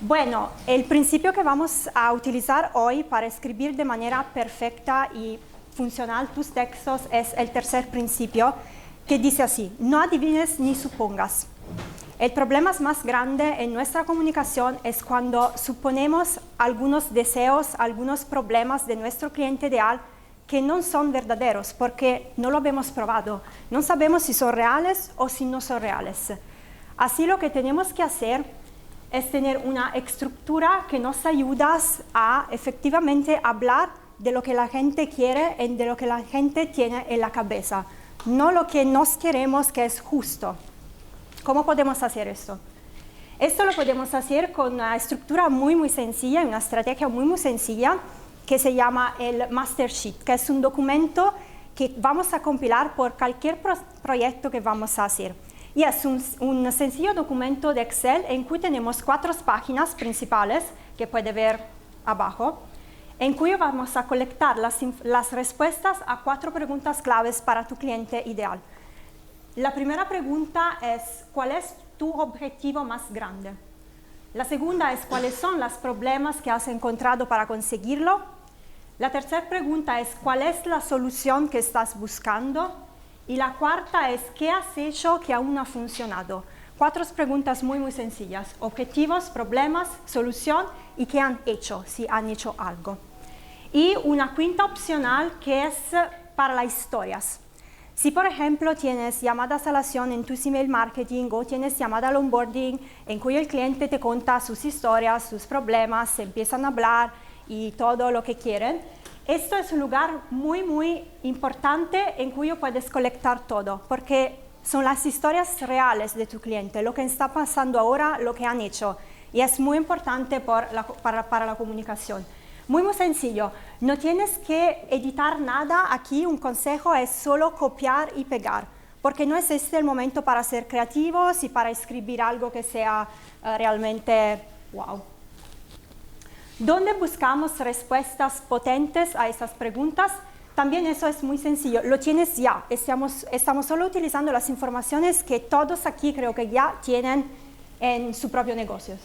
Bueno, el principio que vamos a utilizar hoy para escribir de manera perfecta y funcional tus textos es el tercer principio, que dice así: no adivines ni supongas. El problema más grande en nuestra comunicación es cuando suponemos algunos deseos, algunos problemas de nuestro cliente ideal que no son verdaderos porque no lo hemos probado. No sabemos si son reales o si no son reales. Así lo que tenemos que hacer es tener una estructura que nos ayuda a efectivamente hablar de lo que la gente quiere y de lo que la gente tiene en la cabeza, no lo que nos queremos que es justo. ¿Cómo podemos hacer esto? Esto lo podemos hacer con una estructura muy sencilla, una estrategia muy sencilla que se llama el Master Sheet, que es un documento que vamos a compilar por cualquier proyecto que vamos a hacer. Y es un sencillo documento de Excel en que tenemos 4 páginas principales, que puede ver abajo, en que vamos a colectar las respuestas a 4 preguntas claves para tu cliente ideal. La primera pregunta es: ¿cuál es tu objetivo más grande? La segunda es: ¿cuáles son los problemas que has encontrado para conseguirlo? La tercera pregunta es: ¿cuál es la solución que estás buscando? Y la cuarta es: ¿qué has hecho que aún no ha funcionado? 4 preguntas muy sencillas: objetivos, problemas, solución y qué han hecho, si han hecho algo. Y una quinta opcional que es para las historias. Si, por ejemplo, tienes llamadas a la acción en tu email marketing o tienes llamada al onboarding en que el cliente te cuenta sus historias, sus problemas, se empiezan a hablar y todo lo que quieren, esto es un lugar muy importante en cuyo puedes colectar todo, porque son las historias reales de tu cliente, lo que está pasando ahora, lo que han hecho, y es muy importante para la comunicación. Muy sencillo, no tienes que editar nada aquí, un consejo es solo copiar y pegar, porque no es este el momento para ser creativos y para escribir algo que sea realmente wow. ¿Dónde buscamos respuestas potentes a estas preguntas? También eso es muy sencillo, lo tienes ya, estamos solo utilizando las informaciones que todos aquí creo que ya tienen en su propio negocio.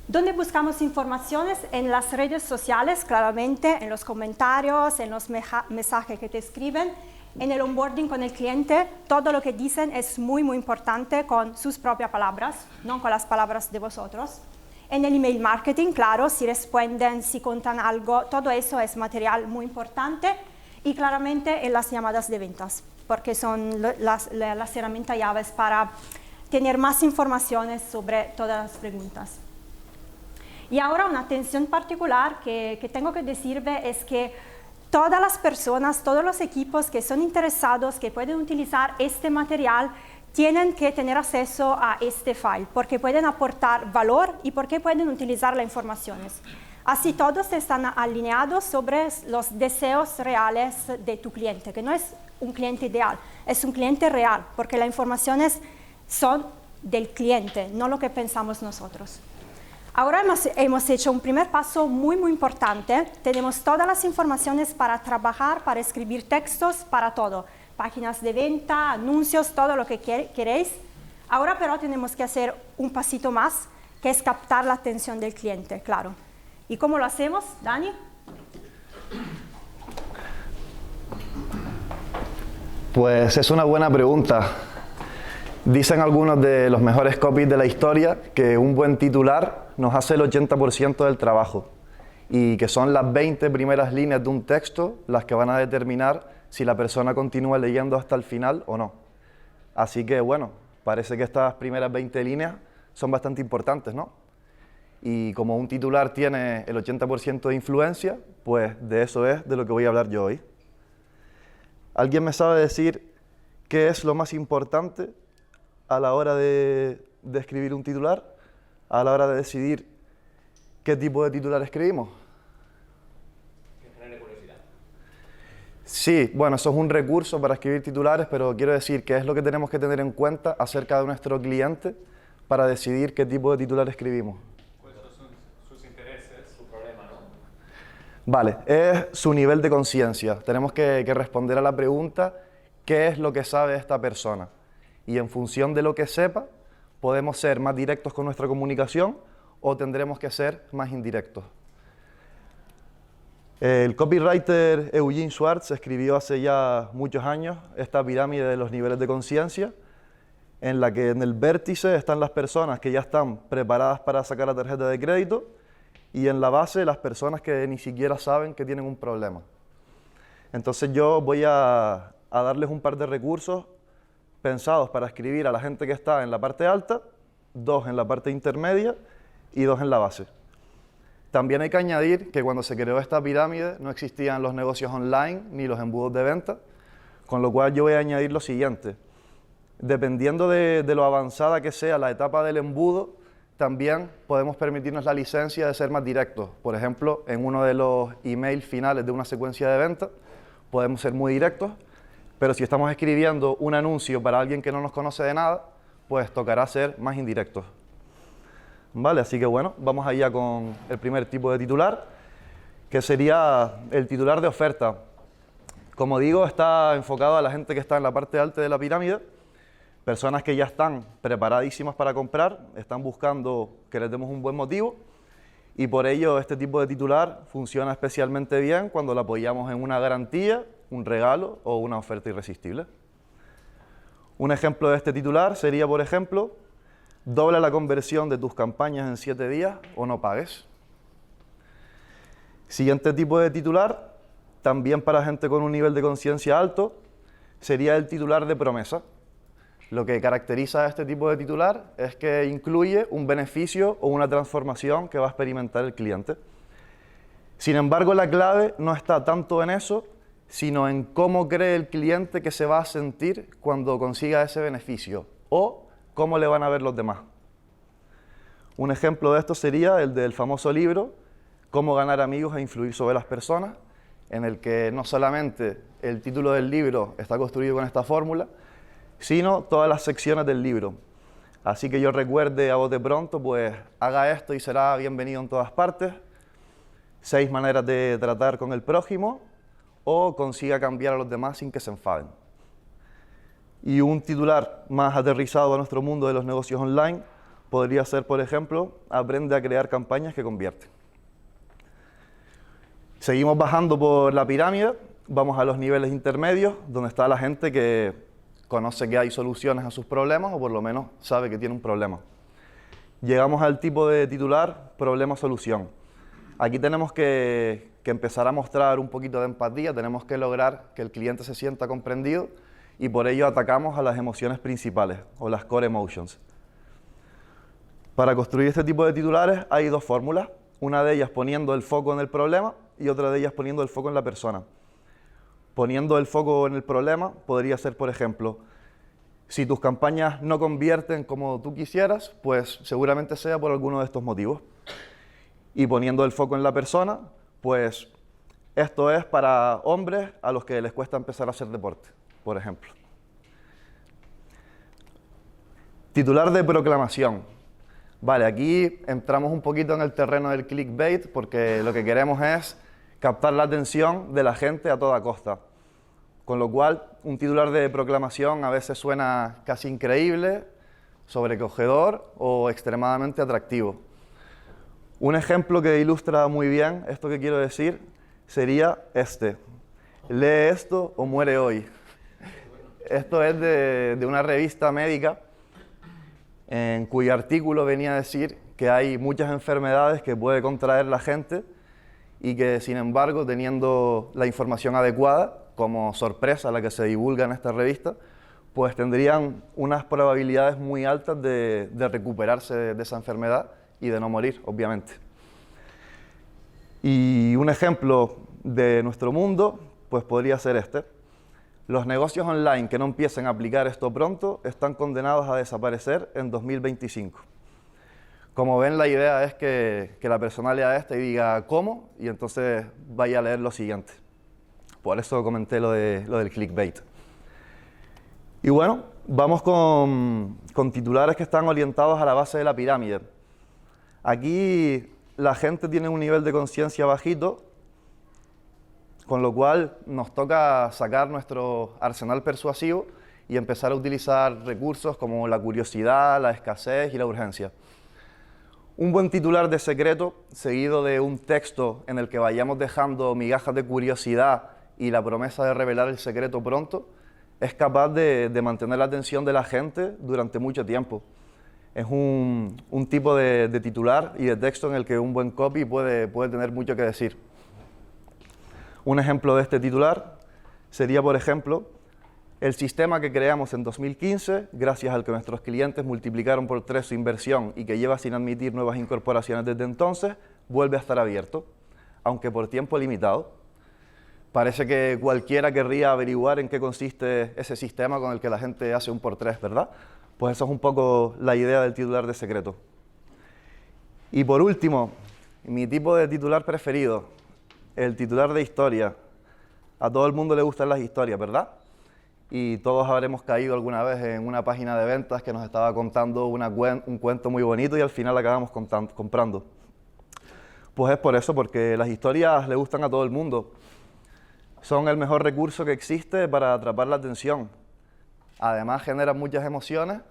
¿Dónde buscamos informaciones? En las redes sociales, claramente, en los comentarios, en los mensajes que te escriben, en el onboarding con el cliente, todo lo que dicen es muy importante con sus propias palabras, no con las palabras de vosotros. En el email marketing, claro, si responden, si cuentan algo, todo eso es material muy importante. Y claramente en las llamadas de ventas, porque son las herramientas llaves para tener más informaciones sobre todas las preguntas. Y ahora una atención particular que tengo que decirle es que todas las personas, todos los equipos que son interesados, que pueden utilizar este material, tienen que tener acceso a este file, porque pueden aportar valor y porque pueden utilizar las informaciones. Así todos están alineados sobre los deseos reales de tu cliente, que no es un cliente ideal, es un cliente real, porque las informaciones son del cliente, no lo que pensamos nosotros. Ahora hemos hecho un primer paso muy importante. Tenemos todas las informaciones para trabajar, para escribir textos, para todo. Páginas de venta, anuncios, todo lo que queréis. Ahora pero tenemos que hacer un pasito más, que es captar la atención del cliente, claro. ¿Y cómo lo hacemos, Dani? Pues es una buena pregunta. Dicen algunos de los mejores copies de la historia que un buen titular nos hace el 80% del trabajo y que son las 20 primeras líneas de un texto las que van a determinar si la persona continúa leyendo hasta el final o no. Así que bueno, parece que estas primeras 20 líneas son bastante importantes, ¿no? Y como un titular tiene el 80% de influencia, pues de eso es de lo que voy a hablar yo hoy. ¿Alguien me sabe decir qué es lo más importante a la hora de escribir un titular, a la hora de decidir qué tipo de titular escribimos? Que genere curiosidad. Sí, bueno, eso es un recurso para escribir titulares, pero quiero decir qué es lo que tenemos que tener en cuenta acerca de nuestro cliente para decidir qué tipo de titular escribimos. ¿Cuáles son sus intereses? Vale, es su nivel de conciencia. Tenemos que responder a la pregunta, ¿qué es lo que sabe esta persona? Y en función de lo que sepa, podemos ser más directos con nuestra comunicación o tendremos que ser más indirectos. El copywriter Eugene Schwartz escribió hace ya muchos años esta pirámide de los niveles de conciencia, en la que en el vértice están las personas que ya están preparadas para sacar la tarjeta de crédito y en la base las personas que ni siquiera saben que tienen un problema. Entonces yo voy a darles un par de recursos pensados para escribir a la gente que está en la parte alta, 2 en la parte intermedia y 2 en la base. También hay que añadir que cuando se creó esta pirámide no existían los negocios online ni los embudos de venta, con lo cual yo voy a añadir lo siguiente. Dependiendo de lo avanzada que sea la etapa del embudo, también podemos permitirnos la licencia de ser más directos. Por ejemplo, en uno de los emails finales de una secuencia de venta, podemos ser muy directos, pero si estamos escribiendo un anuncio para alguien que no nos conoce de nada, pues tocará ser más indirectos. Vale, así que bueno, vamos allá con el primer tipo de titular, que sería el titular de oferta. Como digo, está enfocado a la gente que está en la parte alta de la pirámide, personas que ya están preparadísimas para comprar, están buscando que les demos un buen motivo y por ello este tipo de titular funciona especialmente bien cuando lo apoyamos en una garantía, un regalo o una oferta irresistible. Un ejemplo de este titular sería, por ejemplo, dobla la conversión de tus campañas en 7 días o no pagues. Siguiente tipo de titular, también para gente con un nivel de conciencia alto, sería el titular de promesa. Lo que caracteriza a este tipo de titular es que incluye un beneficio o una transformación que va a experimentar el cliente. Sin embargo, la clave no está tanto en eso, sino en cómo cree el cliente que se va a sentir cuando consiga ese beneficio o cómo le van a ver los demás. Un ejemplo de esto sería el del famoso libro Cómo ganar amigos e influir sobre las personas, en el que no solamente el título del libro está construido con esta fórmula, sino todas las secciones del libro. Así que yo recuerde a bote pronto, pues haga esto y será bienvenido en todas partes, 6 maneras de tratar con el prójimo o consiga cambiar a los demás sin que se enfaden. Y un titular más aterrizado a nuestro mundo de los negocios online podría ser, por ejemplo, aprende a crear campañas que convierten. Seguimos bajando por la pirámide, vamos a los niveles intermedios, donde está la gente que conoce que hay soluciones a sus problemas o por lo menos sabe que tiene un problema. Llegamos al tipo de titular problema-solución. Aquí tenemos que empezar a mostrar un poquito de empatía, tenemos que lograr que el cliente se sienta comprendido y por ello atacamos a las emociones principales o las core emotions. Para construir este tipo de titulares hay 2 fórmulas, una de ellas poniendo el foco en el problema y otra de ellas poniendo el foco en la persona. Poniendo el foco en el problema podría ser, por ejemplo, si tus campañas no convierten como tú quisieras, pues seguramente sea por alguno de estos motivos. Y poniendo el foco en la persona, pues esto es para hombres a los que les cuesta empezar a hacer deporte, por ejemplo. Titular de proclamación. Vale, aquí entramos un poquito en el terreno del clickbait porque lo que queremos es captar la atención de la gente a toda costa. Con lo cual, un titular de proclamación a veces suena casi increíble, sobrecogedor o extremadamente atractivo. Un ejemplo que ilustra muy bien esto que quiero decir sería este. Lee esto o muere hoy. Esto es de una revista médica en cuyo artículo venía a decir que hay muchas enfermedades que puede contraer la gente y que, sin embargo, teniendo la información adecuada, como sorpresa la que se divulga en esta revista, pues tendrían unas probabilidades muy altas de recuperarse de esa enfermedad y de no morir, obviamente. Y un ejemplo de nuestro mundo, pues podría ser este. Los negocios online que no empiecen a aplicar esto pronto están condenados a desaparecer en 2025. Como ven, la idea es que la persona lea esto y diga ¿cómo? Y entonces vaya a leer lo siguiente. Por eso comenté lo del clickbait. Y bueno, vamos con titulares que están orientados a la base de la pirámide. Aquí la gente tiene un nivel de conciencia bajito con lo cual nos toca sacar nuestro arsenal persuasivo y empezar a utilizar recursos como la curiosidad, la escasez y la urgencia. Un buen titular de secreto, seguido de un texto en el que vayamos dejando migajas de curiosidad y la promesa de revelar el secreto pronto, es capaz de mantener la atención de la gente durante mucho tiempo. Es un tipo de titular y de texto en el que un buen copy puede tener mucho que decir. Un ejemplo de este titular sería, por ejemplo, el sistema que creamos en 2015, gracias al que nuestros clientes multiplicaron por 3 su inversión y que lleva sin admitir nuevas incorporaciones desde entonces, vuelve a estar abierto, aunque por tiempo limitado. Parece que cualquiera querría averiguar en qué consiste ese sistema con el que la gente hace un por 3, ¿verdad? Pues eso es un poco la idea del titular de secreto. Y por último, mi tipo de titular preferido, el titular de historia. A todo el mundo le gustan las historias, ¿verdad? Y todos habremos caído alguna vez en una página de ventas que nos estaba contando un cuento muy bonito y al final acabamos comprando. Pues es por eso, porque las historias le gustan a todo el mundo. Son el mejor recurso que existe para atrapar la atención. Además generan muchas emociones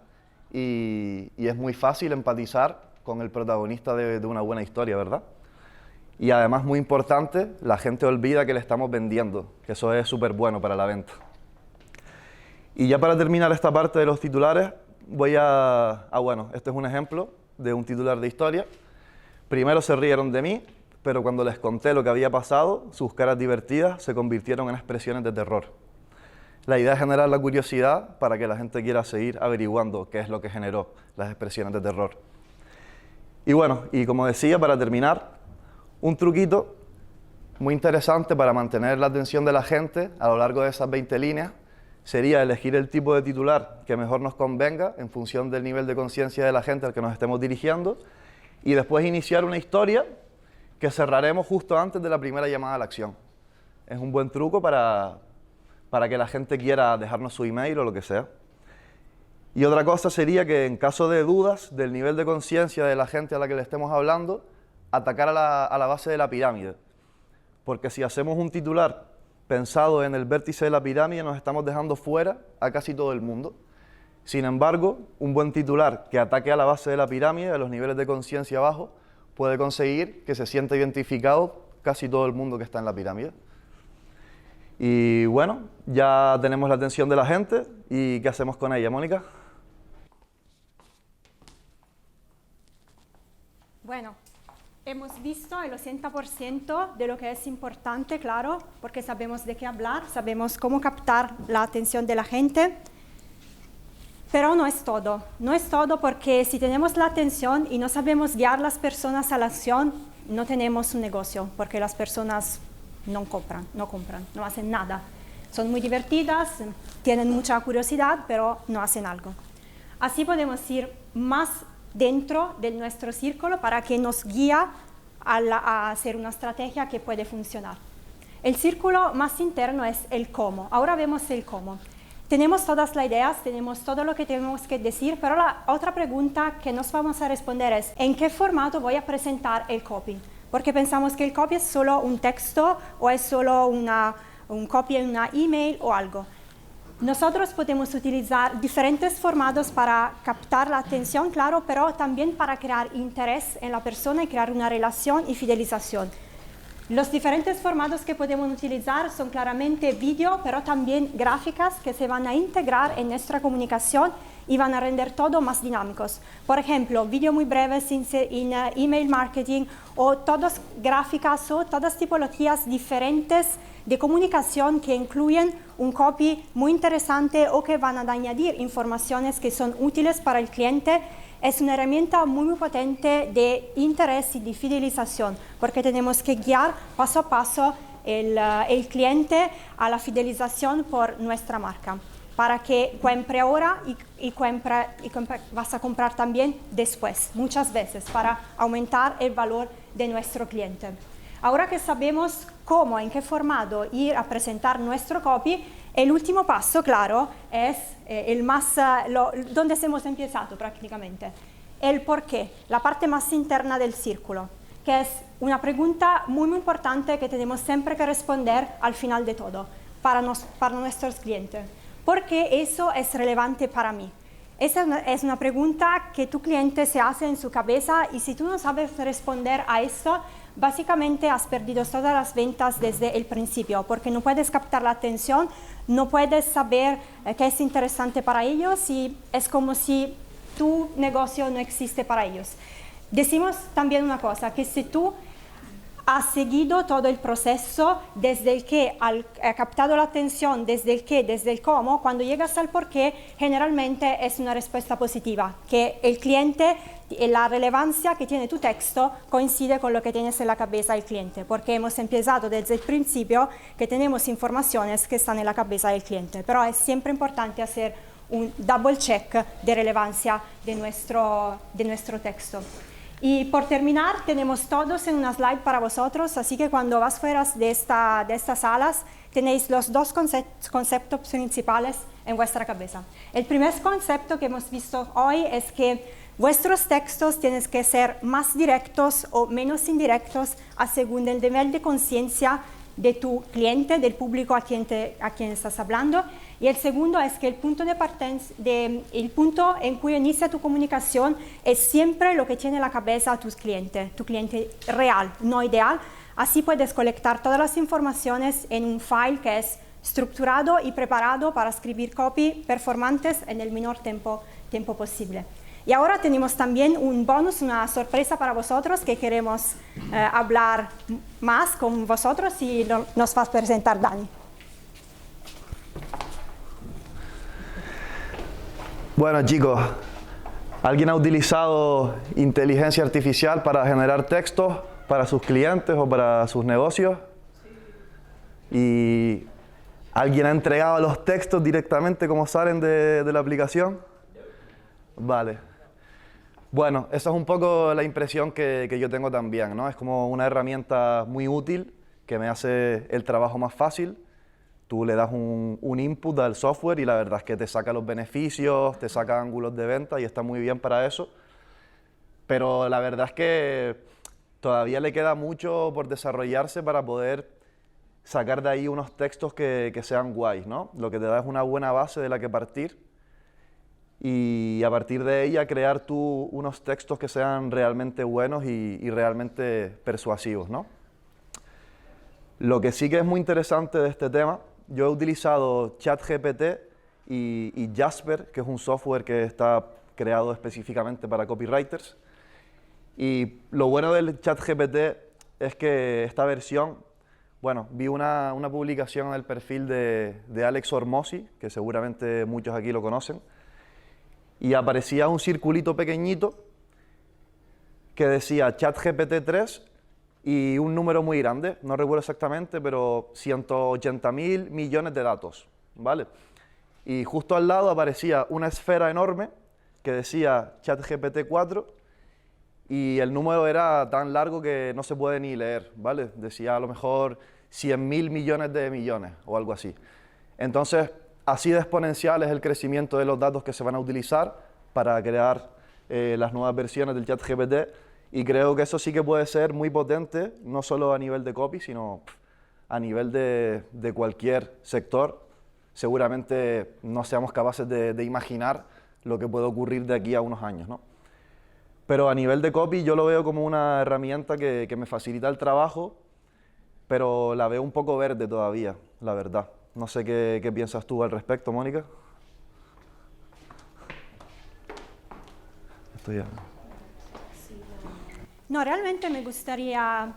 y es muy fácil empatizar con el protagonista de una buena historia, ¿verdad? Y además, muy importante, la gente olvida que le estamos vendiendo, que eso es súper bueno para la venta. Y ya para terminar esta parte de los titulares, bueno, este es un ejemplo de un titular de historia. Primero se rieron de mí, pero cuando les conté lo que había pasado, sus caras divertidas se convirtieron en expresiones de terror. La idea es generar la curiosidad para que la gente quiera seguir averiguando qué es lo que generó las expresiones de terror. Y bueno, y como decía, para terminar, un truquito muy interesante para mantener la atención de la gente a lo largo de esas 20 líneas sería elegir el tipo de titular que mejor nos convenga en función del nivel de conciencia de la gente al que nos estemos dirigiendo y después iniciar una historia que cerraremos justo antes de la primera llamada a la acción. Es un buen truco para que la gente quiera dejarnos su email o lo que sea. Y otra cosa sería que en caso de dudas del nivel de conciencia de la gente a la que le estemos hablando, atacar a la base de la pirámide. Porque si hacemos un titular pensado en el vértice de la pirámide, nos estamos dejando fuera a casi todo el mundo. Sin embargo, un buen titular que ataque a la base de la pirámide, a los niveles de conciencia bajos, puede conseguir que se sienta identificado casi todo el mundo que está en la pirámide. Y bueno, ya tenemos la atención de la gente. ¿Y qué hacemos con ella, Mónica? Bueno, hemos visto el 80% de lo que es importante, claro, porque sabemos de qué hablar, sabemos cómo captar la atención de la gente, pero no es todo. No es todo porque si tenemos la atención y no sabemos guiar a las personas a la acción, no tenemos un negocio, porque las personas no compran, no hacen nada. Son muy divertidas, tienen mucha curiosidad, pero no hacen algo. Así podemos ir más dentro de nuestro círculo para que nos guíe a hacer una estrategia que puede funcionar. El círculo más interno es el cómo. Ahora vemos el cómo. Tenemos todas las ideas, tenemos todo lo que tenemos que decir, pero la otra pregunta que nos vamos a responder es ¿en qué formato voy a presentar el copy? Porque pensamos que el copy es solo un texto o es solo un copy en una email o algo. Nosotros podemos utilizar diferentes formatos para captar la atención, claro, pero también para crear interés en la persona y crear una relación y fidelización. Los diferentes formatos que podemos utilizar son claramente vídeo, pero también gráficas que se van a integrar en nuestra comunicación y van a render todo más dinámicos. Por ejemplo, vídeos muy breves en email marketing o todas gráficas o todas tipologías diferentes de comunicación que incluyen un copy muy interesante o que van a añadir informaciones que son útiles para el cliente. Es una herramienta muy potente de interés y de fidelización, porque tenemos que guiar paso a paso el cliente a la fidelización por nuestra marca, para que compre ahora y vas a comprar también después, muchas veces, para aumentar el valor de nuestro cliente. Ahora que sabemos cómo, en qué formato ir a presentar nuestro copy, el último paso, claro, es donde hemos empezado prácticamente. El por qué, la parte más interna del círculo. que es una pregunta muy, muy importante que tenemos siempre que responder al final de todo, para nuestros clientes. ¿Por qué eso es relevante para mí? Esa es una pregunta que tu cliente se hace en su cabeza y si tú no sabes responder a eso, básicamente has perdido todas las ventas desde el principio, porque no puedes captar la atención, no puedes saber qué es interesante para ellos y es como si tu negocio no existe para ellos. Decimos también una cosa, que si tú has seguido todo el proceso desde el qué, has captado la atención, desde el qué, desde el cómo, cuando llegas al por qué, generalmente es una respuesta positiva, que el cliente, la relevancia que tiene tu texto coincide con lo que tienes en la cabeza del cliente, porque hemos empezado desde el principio que tenemos informaciones que están en la cabeza del cliente, pero es siempre importante hacer un double check de relevancia de nuestro texto. Y por terminar, tenemos todos en una slide para vosotros, así que cuando vas fuera de estas salas, tenéis los dos conceptos principales en vuestra cabeza. El primer concepto que hemos visto hoy es que vuestros textos tienen que ser más directos o menos indirectos según el nivel de conciencia de tu cliente, del público a quien estás hablando. Y el segundo es que el punto el punto en cuyo inicia tu comunicación es siempre lo que tiene en la cabeza tu cliente real, no ideal. Así puedes colectar todas las informaciones en un file que es estructurado y preparado para escribir copy performantes en el menor tiempo posible. Y ahora tenemos también un bonus, una sorpresa para vosotros que queremos hablar más con vosotros y nos va a presentar Dani. Bueno, chicos, ¿alguien ha utilizado inteligencia artificial para generar textos para sus clientes o para sus negocios? ¿Y alguien ha entregado los textos directamente como salen de la aplicación? Vale. Bueno, esa es un poco la impresión que yo tengo también, ¿no? Es como una herramienta muy útil que me hace el trabajo más fácil. Tú le das un input al software y la verdad es que te saca los beneficios, te saca ángulos de venta y está muy bien para eso. Pero la verdad es que todavía le queda mucho por desarrollarse para poder sacar de ahí unos textos que sean guays, ¿no? Lo que te da es una buena base de la que partir y a partir de ella crear tú unos textos que sean realmente buenos y realmente persuasivos, ¿no? Lo que sí que es muy interesante de este tema, yo he utilizado ChatGPT y Jasper, que es un software que está creado específicamente para copywriters. Y lo bueno del ChatGPT es que esta versión, bueno, vi una publicación en el perfil de Alex Hormozi, que seguramente muchos aquí lo conocen, y aparecía un circulito pequeñito que decía ChatGPT 3 y un número muy grande, no recuerdo exactamente, pero 180.000 millones de datos, ¿vale? Y justo al lado aparecía una esfera enorme que decía ChatGPT 4 y el número era tan largo que no se puede ni leer, ¿vale? Decía a lo mejor 100.000 millones de millones o algo así. Entonces, así de exponencial es el crecimiento de los datos que se van a utilizar para crear las nuevas versiones del ChatGPT. Y creo que eso sí que puede ser muy potente, no solo a nivel de copy, sino a nivel de cualquier sector. Seguramente no seamos capaces de imaginar lo que puede ocurrir de aquí a unos años, ¿no? Pero a nivel de copy yo lo veo como una herramienta que me facilita el trabajo, pero la veo un poco verde todavía, la verdad. No sé qué piensas tú al respecto, Mónica. Esto ya... No, realmente me gustaría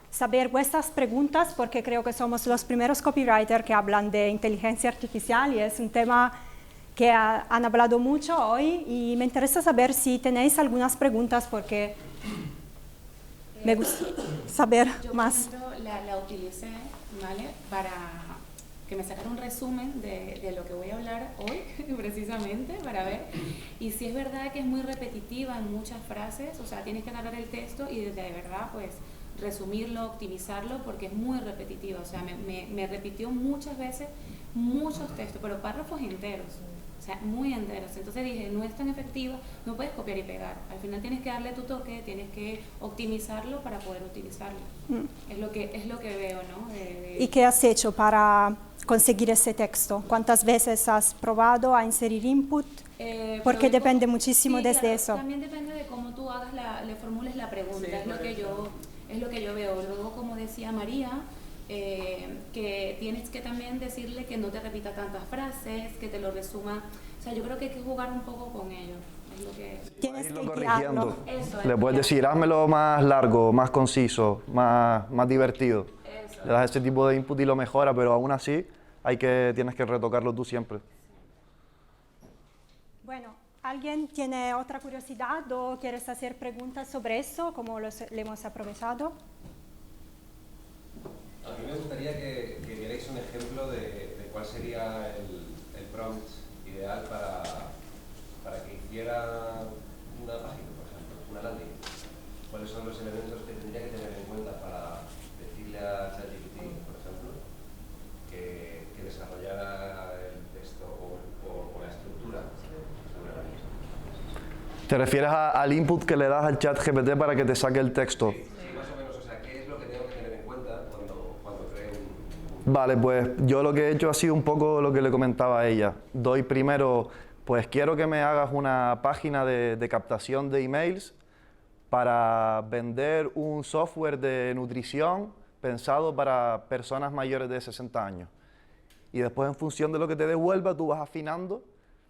saber vuestras preguntas porque creo que somos los primeros copywriters que hablan de inteligencia artificial y es un tema que han hablado mucho hoy y me interesa saber si tenéis algunas preguntas porque me gusta saber más. Yo, por ejemplo, la utilicé, ¿vale? Para que me sacara un resumen de lo que voy a hablar hoy, precisamente, para ver. Y si es verdad que es muy repetitiva en muchas frases, o sea, tienes que agarrar el texto y de verdad, pues, resumirlo, optimizarlo, porque es muy repetitiva. O sea, me repitió muchas veces muchos textos, pero párrafos enteros. o sea, muy enteros. Entonces dije, no es tan efectiva, no puedes copiar y pegar. Al final tienes que darle tu toque, tienes que optimizarlo para poder utilizarlo. Es lo que veo, ¿no? ¿Y qué has hecho para conseguir ese texto? ¿Cuántas veces has probado a inserir input? Porque depende muchísimo sí, desde claro, eso. También depende de cómo tú hagas le formules la pregunta, sí, es lo que yo veo. Luego, como decía María, que tienes que también decirle que no te repita tantas frases, que te lo resuma. O sea, yo creo que hay que jugar un poco con ello. Es lo que Tienes que corrigiendo. Eso, Le puedes decir, házmelo más largo, más conciso, más divertido. Eso. Le das ese tipo de input y lo mejora, pero aún así tienes que retocarlo tú siempre. Bueno, ¿alguien tiene otra curiosidad o quieres hacer preguntas sobre eso, como le hemos aprovechado? A mí me gustaría que dierais un ejemplo de cuál sería el prompt ideal para que hiciera una página, por ejemplo, una landing. ¿Cuáles son los elementos que tendría que tener en cuenta para decirle a ChatGPT, por ejemplo, que desarrollara el texto o la estructura sobre la misma? ¿Te refieres al input que le das al ChatGPT para que te saque el texto? Sí, más o menos. O sea, ¿qué es lo que tengo que tener en cuenta cuando cree un... Vale, pues yo lo que he hecho ha sido un poco lo que le comentaba a ella. Doy primero, pues quiero que me hagas una página de captación de emails para vender un software de nutrición pensado para personas mayores de 60 años. Y después, en función de lo que te devuelva, tú vas afinando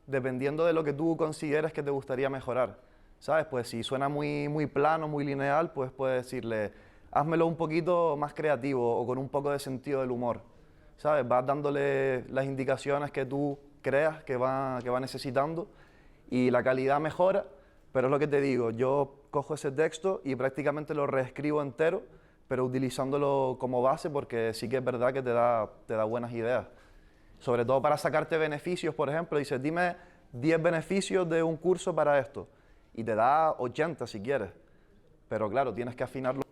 dependiendo de lo que tú consideres que te gustaría mejorar. ¿Sabes? Pues si suena muy plano, muy lineal, pues puedes decirle, házmelo un poquito más creativo o con un poco de sentido del humor. ¿Sabes? Vas dándole las indicaciones que tú creas que va necesitando y la calidad mejora, pero es lo que te digo, yo cojo ese texto y prácticamente lo reescribo entero, pero utilizándolo como base porque sí que es verdad que te da buenas ideas. Sobre todo para sacarte beneficios, por ejemplo, dices, dime 10 beneficios de un curso para esto, y te da 80 si quieres, pero claro, tienes que afinarlo.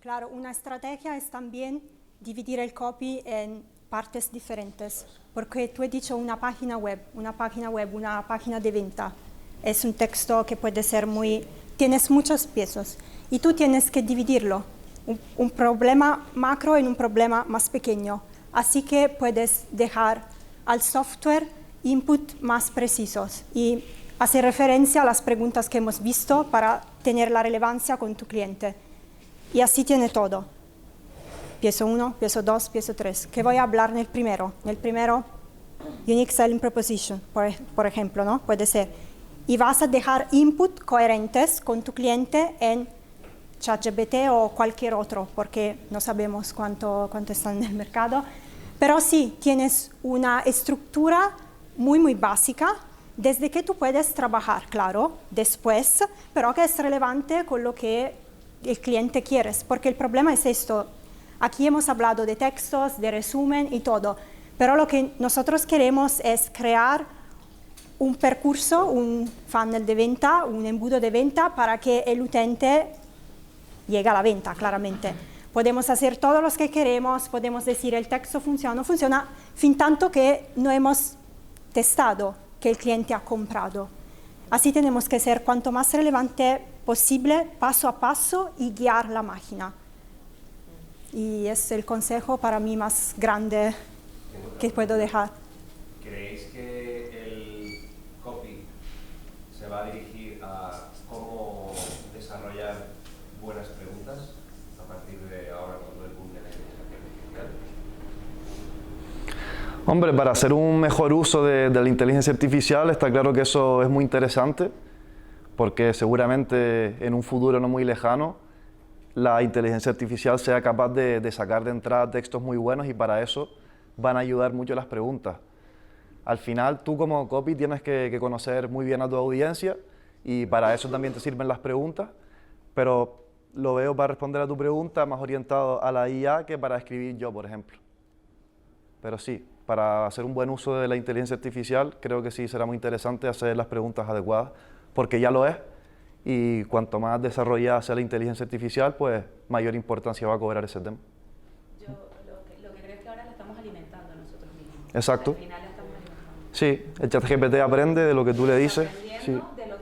Claro, una estrategia es también dividir el copy en partes diferentes, porque tú has dicho una página web, una página de venta. Es un texto que puede ser tienes muchos piezos y tú tienes que dividirlo, un problema macro en un problema más pequeño. Así que puedes dejar al software input más precisos y hacer referencia a las preguntas que hemos visto para tener la relevancia con tu cliente. Y así tiene todo. Pieza 1, pieza 2, pieza 3. ¿Qué voy a hablar en el primero? En el primero, Unique Selling Proposition, por ejemplo, ¿no? Puede ser. Y vas a dejar input coherentes con tu cliente en ChatGPT o cualquier otro, porque no sabemos cuánto están en el mercado. Pero sí, tienes una estructura muy básica, desde que tú puedes trabajar, claro, después, pero que es relevante con lo que el cliente quiere. Porque el problema es esto. Aquí hemos hablado de textos, de resumen y todo, pero lo que nosotros queremos es crear un percurso, un funnel de venta, un embudo de venta para que el utente llegue a la venta, claramente. Podemos hacer todo lo que queremos, podemos decir el texto funciona o no funciona, fin tanto que no hemos testado que el cliente ha comprado. Así tenemos que ser cuanto más relevante posible, paso a paso, y guiar la máquina. Y es el consejo para mí más grande que puedo dejar. ¿Creéis que el copy se va a dirigir a cómo desarrollar buenas preguntas a partir de ahora con todo el boom de la inteligencia artificial? Hombre, para hacer un mejor uso de la inteligencia artificial está claro que eso es muy interesante, porque seguramente en un futuro no muy lejano la inteligencia artificial sea capaz de sacar de entrada textos muy buenos, y para eso van a ayudar mucho las preguntas. Al final, tú como copy tienes que conocer muy bien a tu audiencia, y para eso también te sirven las preguntas, pero lo veo, para responder a tu pregunta, más orientado a la IA que para escribir yo, por ejemplo. Pero sí, para hacer un buen uso de la inteligencia artificial, creo que sí será muy interesante hacer las preguntas adecuadas, porque ya lo es, y cuanto más desarrollada sea la inteligencia artificial, pues mayor importancia va a cobrar ese tema. Yo lo que creo es que ahora la estamos alimentando, Exacto. Al final estamos alimentando. Sí, el ChatGPT aprende de lo que tú le dices. Sí. Aprendiendo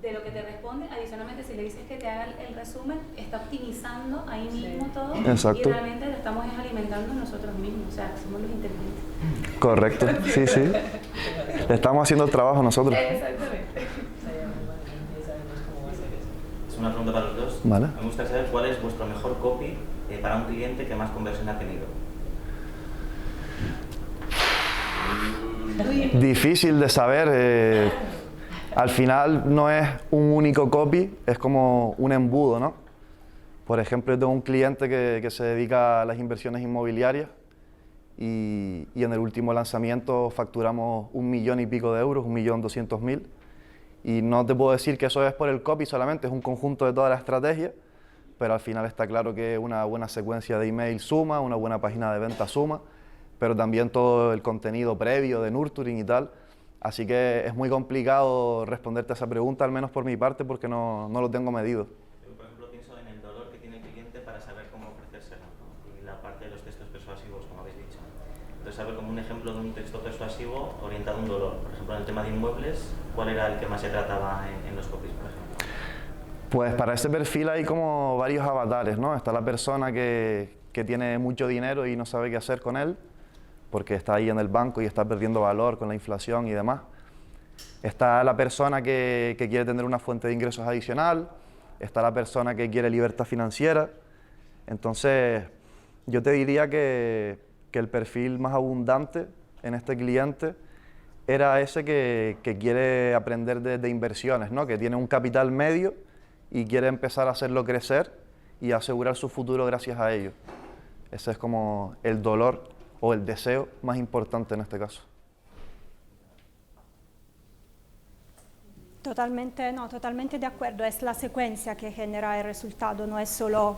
de lo que te responde. Adicionalmente, si le dices que te haga el resumen, está optimizando ahí mismo todo. Exacto. Y realmente lo estamos alimentando nosotros mismos. O sea, somos los inteligentes. Correcto, sí, sí. Le estamos haciendo el trabajo nosotros. Exactamente. Es una pregunta para los dos. Vale. Me gustaría saber cuál es vuestro mejor copy para un cliente que más conversión ha tenido. Difícil de saber. Al final no es un único copy, es como un embudo, ¿no? Por ejemplo, yo tengo un cliente que se dedica a las inversiones inmobiliarias y en el último lanzamiento facturamos 1 millón y pico de euros, 1.200.000. Y no te puedo decir que eso es por el copy solamente, es un conjunto de toda la estrategia, pero al final está claro que una buena secuencia de email suma, una buena página de venta suma, pero también todo el contenido previo de nurturing y tal. Así que es muy complicado responderte a esa pregunta, al menos por mi parte, porque no lo tengo medido. Yo, por ejemplo, pienso en el dolor que tiene el cliente para saber cómo ofrecérselo, ¿no? Y la parte de los textos persuasivos, como habéis dicho. Entonces, saber como un ejemplo de un texto persuasivo orientado a un dolor. Por ejemplo, en el tema de inmuebles, ¿cuál era el que más se trataba en los copies, por ejemplo? Pues para ese perfil hay como varios avatares, ¿no? Está la persona que tiene mucho dinero y no sabe qué hacer con él, porque está ahí en el banco y está perdiendo valor con la inflación y demás. Está la persona que quiere tener una fuente de ingresos adicional, está la persona que quiere libertad financiera. Entonces, yo te diría que el perfil más abundante en este cliente era ese que quiere aprender de inversiones, ¿no? Que tiene un capital medio y quiere empezar a hacerlo crecer y asegurar su futuro gracias a ello. Ese es como el dolor o el deseo más importante en este caso. Totalmente de acuerdo. Es la secuencia que genera el resultado, no es solo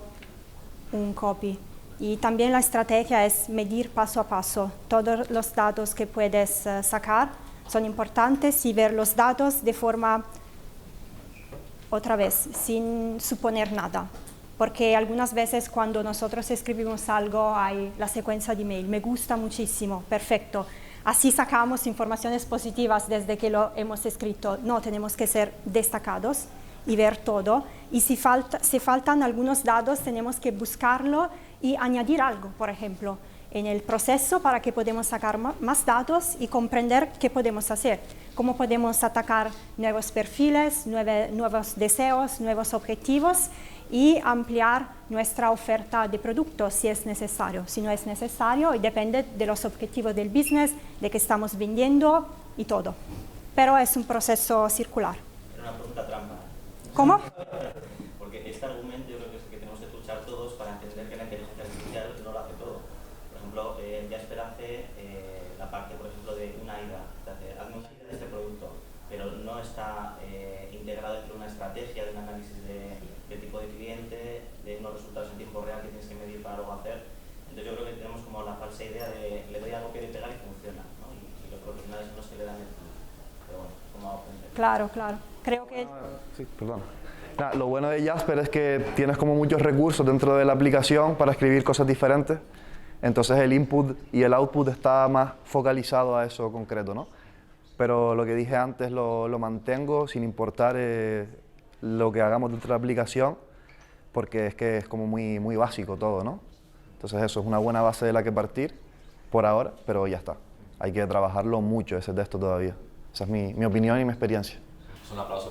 un copy. Y también la estrategia es medir paso a paso. Todos los datos que puedes sacar son importantes y ver los datos de forma, otra vez, sin suponer nada. Porque algunas veces cuando nosotros escribimos algo hay la secuencia de email, me gusta muchísimo, perfecto. Así sacamos informaciones positivas desde que lo hemos escrito. No, tenemos que ser destacados y ver todo. Y si faltan algunos datos, tenemos que buscarlo y añadir algo, por ejemplo, en el proceso para que podamos sacar más datos y comprender qué podemos hacer. Cómo podemos atacar nuevos perfiles, nuevos deseos, nuevos objetivos y ampliar nuestra oferta de productos si es necesario. Si no es necesario, y depende de los objetivos del business, de qué estamos vendiendo y todo. Pero es un proceso circular. Era una pregunta trampa. ¿Cómo? Porque este argumento yo creo que es el que tenemos que escuchar todos para entender que la inteligencia artificial no lo hace todo. Por ejemplo, Jasper hace la parte, por ejemplo, de una IDA. Hazme una IDA de este producto, pero no está integrado dentro de una estrategia, de un análisis de tipo de cliente, de unos resultados en tiempo real que tienes que medir para luego hacer. Entonces yo creo que tenemos como la falsa idea de le doy algo que de pegar y funciona, ¿no? Y los profesionales son los que le dan el plus. Pero bueno, ¿cómo aprender? Claro. Creo que... Sí, perdón. Lo bueno de Jasper es que tienes como muchos recursos dentro de la aplicación para escribir cosas diferentes. Entonces el input y el output está más focalizado a eso concreto, ¿no? Pero lo que dije antes lo mantengo sin importar lo que hagamos dentro de la aplicación, porque es que es como muy básico todo, ¿no? Entonces eso es una buena base de la que partir por ahora, pero ya está. Hay que trabajarlo mucho ese texto todavía. Esa es mi opinión y mi experiencia. Un aplauso.